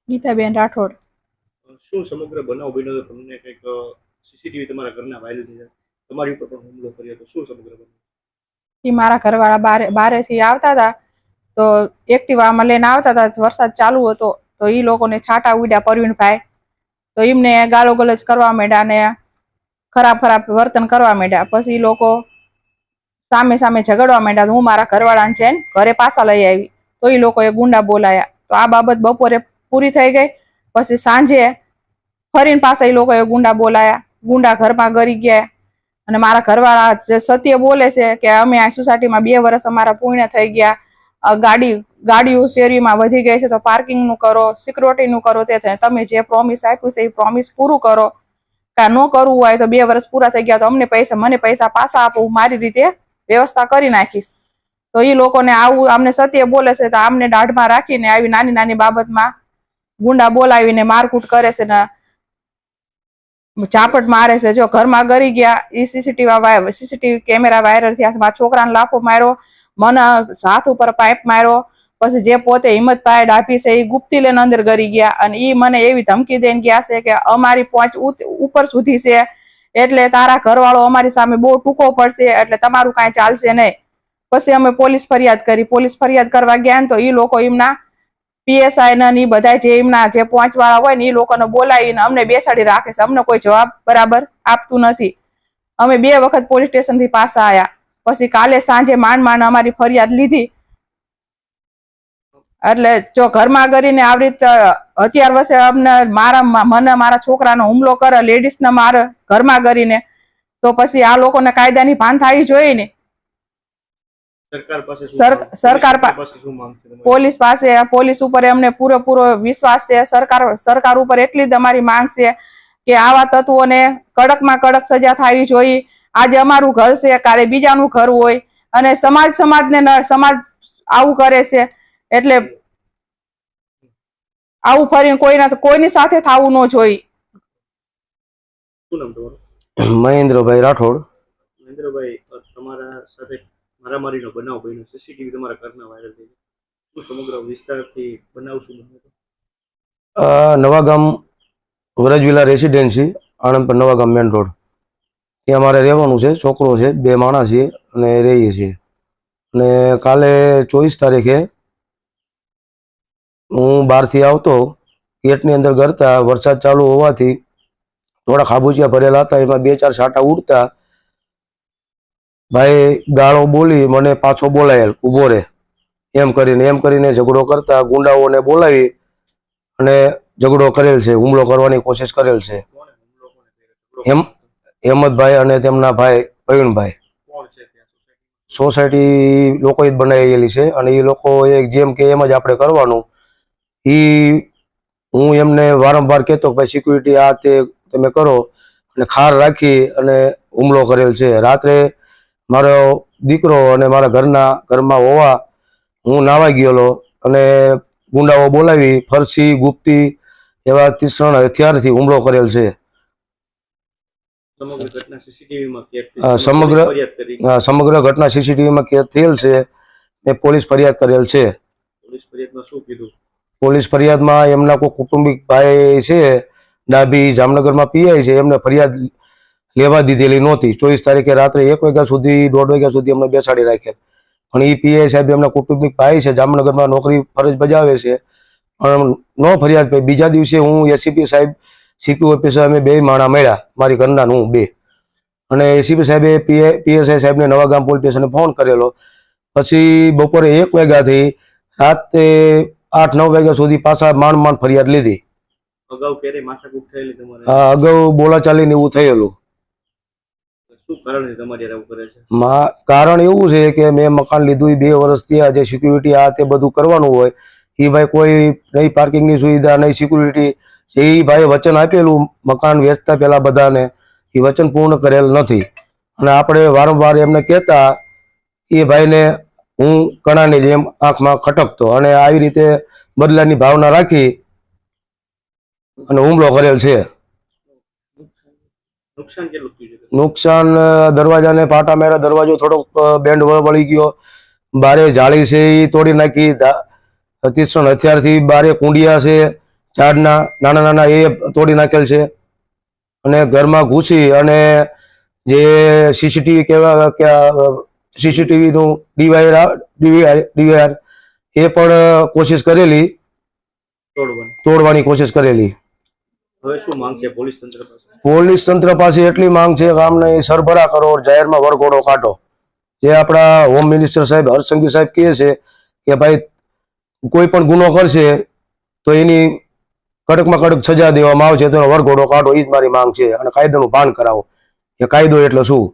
ગીતાબેન રાઠોડ. શું સમગ્ર બનાવ બન્યો તો તમને કંઈક સીસીટીવી તમારા ઘરના વાયરલ થઈ તમારી ઉપર પણ હુમલો કર્યો તો શું સમગ્ર બનાવ? એ મારા ઘરવાળા બારેથી આવતા હતા તો એક્ટિવામાં લઈને આવતા હતા, વરસાદ ચાલુ હતો તો એ લોકોને છાંટા ઉડ્યા પરવીનભાઈ, તો એમને ગાળો ગલોચ કરવા માંડ્યા ને ખરાબ ખરાબ વર્તન કરવા માંડ્યા. પછી એ લોકો સામે સામે ઝઘડવા માંડ્યા. હું મારા ઘરવાળાને જઈને ઘરે પાછા લઈ આવી તો એ લોકોએ ગુંડા બોલાયા. તો આ બાબત બપોરે પૂરી થઈ ગઈ. પછી સાંજે ફરીને પાછા એ લોકોએ ગુંડા બોલાયા. ગુંડા ઘરમાં ગરી ગયા અને મારા ઘરવાળા જે સત્ય બોલે છે કે અમે આ સોસાયટીમાં 2 વર્ષ અમારા પૂર્ણ થઈ ગયા, ગાડીઓ શેરીમાં વધી ગઈ છે તો પાર્કિંગનું કરો, સિક્યોરિટીનું કરો, તે તમે જે પ્રોમિસ આપ્યું છે એ પ્રોમિસ પૂરું કરો. કે ન કરવું હોય તો 2 વર્ષ પૂરા થઈ ગયા તો મને પૈસા પાછા આપો, હું મારી રીતે વ્યવસ્થા કરી નાખીશ. તો એ લોકોને આવું અમને સત્ય બોલે છે તો આમને દાઢમાં રાખીને આવી નાની નાની બાબતમાં ગુંડા બોલાવીને મારકૂટ કરે છે ને ઝાપટ મારે છે. જો ઘરમાં ગરી ગયા, એ સીસીટીવી કેમેરા વાયરલ થયા છે. મારા છોકરાને લાફો માર્યો, મને હાથ ઉપર પાઇપ માર્યો. પછી જે પોતે હિંમતભાઈ ડાભી છે એ ગુપ્તી લઈને અંદર ગરી ગયા અને એ મને એવી ધમકી દઈને ગયા છે કે અમારી પહોંચ ઉપર સુધી છે એટલે તારા ઘરવાળો અમારી સામે બહુ ટૂંકો પડશે એટલે તમારું કાંઈ ચાલશે નહીં. પછી અમે પોલીસ ફરિયાદ કરી. પોલીસ ફરિયાદ કરવા ગયા ને તો એ લોકો એમના PSI ને બધા જે એમના જે પહોંચવાળા હોય ને એ લોકોને બોલાવીને અમને બેસાડી રાખે છે. અમને કોઈ જવાબ બરાબર આપતું નથી. અમે 2 વખત પોલીસ સ્ટેશન થી પાછા આવ્યા. પછી કાલે સાંજે માંડ અમારી ફરિયાદ લીધી. એટલે જો ઘરમાં કરીને આવી રીતે હથિયાર વસે અમને મને મારા છોકરાનો હુમલો કરે, લેડીઝ ને મારે ઘરમાં કરીને, તો પછી આ લોકોને કાયદાની ભાન થવી જોઈએ ને. સરકાર પોલીસ પાસે પોલીસ ઉપર અમને પૂરેપૂરો વિશ્વાસ છે. સરકાર ઉપર એટલી જ અમારી માંગ છે કે આવા તત્વોને કડકમાં કડક સજા થવી જોઈએ. આજે અમારું ઘર છે, કાલે બીજાનું ઘર હોય અને સમાજ આવું કરે છે એટલે આવું ફરીને કોઈની સાથે થવું ન જોઈએ. શું નામ તમારું? મહેન્દ્રભાઈ રાઠોડ. મહેન્દ્રભાઈ, તમારા સાથે મારામારીનો બનાવ બન્યો, સીસીટીવી તમારા ઘરના વાયરલ થઈ શું સમગ્ર વિસ્તારથી બનાવ શું બન્યો? નવાગામ વરજવિલા રેસિડેન્સી, આણંદ પર નવાગામ મેન રોડ, ત્યાં અમારે રહેવાનું છે. છોકરો છે, 2 માણસ છે અને રહીએ છીએ. અને કાલે 24 તારીખે હું બહારથી આવતો, ગેટની અંદર ગરતા વરસાદ ચાલુ હોવાથી થોડા ખાબુચિયા ભરેલા હતા, એમાં 2-4 છાંટા ઉડતા ભાઈ ગાળો બોલી મને પાછો બોલાયેલ ઊભો રહે એમ કરીને ઝઘડો કરતા ગુંડાઓને બોલાવી અને ઝઘડો કરેલ છે, હુમલો કરવાની કોશિશ કરેલ છે. હેમંતભાઈ અને તેમના ભાઈ પ્રવીણભાઈ. સોસાયટી લોકોએ જ બનાવેલી છે અને એ લોકો જેમ કે એમ જ આપણે કરવાનું. હું એમને વારંવાર કહેતો કે ભાઈ સિક્યુરિટી આ તે તમે કરો અને ખાર રાખી અને હુમલો કરેલ છે. રાત્રે મારો દીકરો અને મારા ઘરમાં હોવા હું નાવા ગયેલો અને ગુંડાઓ બોલાવી ફરસી, ગુપ્તી એવા 30 હથિયારથી હુમલો કરેલ છે. સમગ્ર ઘટના સીસીટીવીમાં કેદ થયેલ છે ને પોલીસ ફરિયાદ કરેલ છે. પોલીસ ફરિયાદમાં એમના કોઈ કુટુંબિક ભાઈ છે ડાભી, જામનગરમાં PI છે, એમને ફરિયાદ લેવા દીધેલી નહોતી. 24 તારીખે રાત્રે 1 વાગ્યા સુધી 1:30 વાગ્યા સુધી અમને બેસાડી રાખ્યા. પણ એ PI સાહેબ એમના કુટુંબિક ભાઈ છે, જામનગરમાં નોકરી ફરજ બજાવે છે, પણ નો ફરિયાદ પડી. બીજા દિવસે હું ACP સાહેબ, CP ઓફિસર અમે 2 માણા મળ્યા, મારી ઘરના હું 2, અને ACP સાહેબે PSI સાહેબને નવાગામ પોલીસ સ્ટેશને ફોન કરેલો. પછી બપોરે 1 વાગ્યાથી રાતે 8-9 વાગ્યા સુધી પાછા માંડ ફરિયાદ લીધી. અગાઉ બોલાચાલી ને એવું થયેલું. કારણ એવું છે કે મેં મકાન લીધું 2 વર્ષ થયા, જે સિક્યુરિટી આ તે બધું કરવાનું હોય એ ભાઈ કોઈ નહીં, પાર્કિંગની સુવિધા નહીં, સિક્યુરિટી એ ભાઈ વચન આપેલું મકાન વેચતા પેલા બધાને, એ વચન પૂર્ણ કરેલ નથી. અને આપણે વારંવાર એમને કહેતા એ ભાઈને હું કણાની જેમ આંખમાં ખટકતો અને આવી રીતે બદલાની ભાવના રાખી અને હુમલો કરેલ છે. નુકસાન દરવાજાને પાટા માર્યા, દરવાજો થોડોક બેન્ડ વળી ગયો, બારે જાળી છે એ તોડી નાખી, 30 હથિયારથી બારે કુંડિયા છે, ઝાડના નાના નાના એ તોડી નાખેલ છે અને ઘરમાં ઘૂસી અને જે સીસીટીવી કહેવા કે સીસીટીવીનું ડીવીઆર એ પણ કોશિશ કરેલી, તોડવાની કોશિશ કરેલી. હવે શું માંગ છે પોલીસ તંત્ર પાસે? પોલીસ તંત્ર પાસે એટલી માંગ છે કે આમને સરભરા કરો, જાહેરમાં વરઘોડો કાઢો. જે આપણા હોમ મિનિસ્ટર સાહેબ હર્ષ સંઘવી સાહેબ કહે છે કે ભાઈ કોઈ પણ ગુનો કરશે તો એની કડકમાં કડક સજા દેવામાં આવશે, તો એનો વરઘોડો કાઢો. એ જ મારી માંગ છે. અને કાયદાનું ભાન કરાવો કે કાયદો એટલે શું.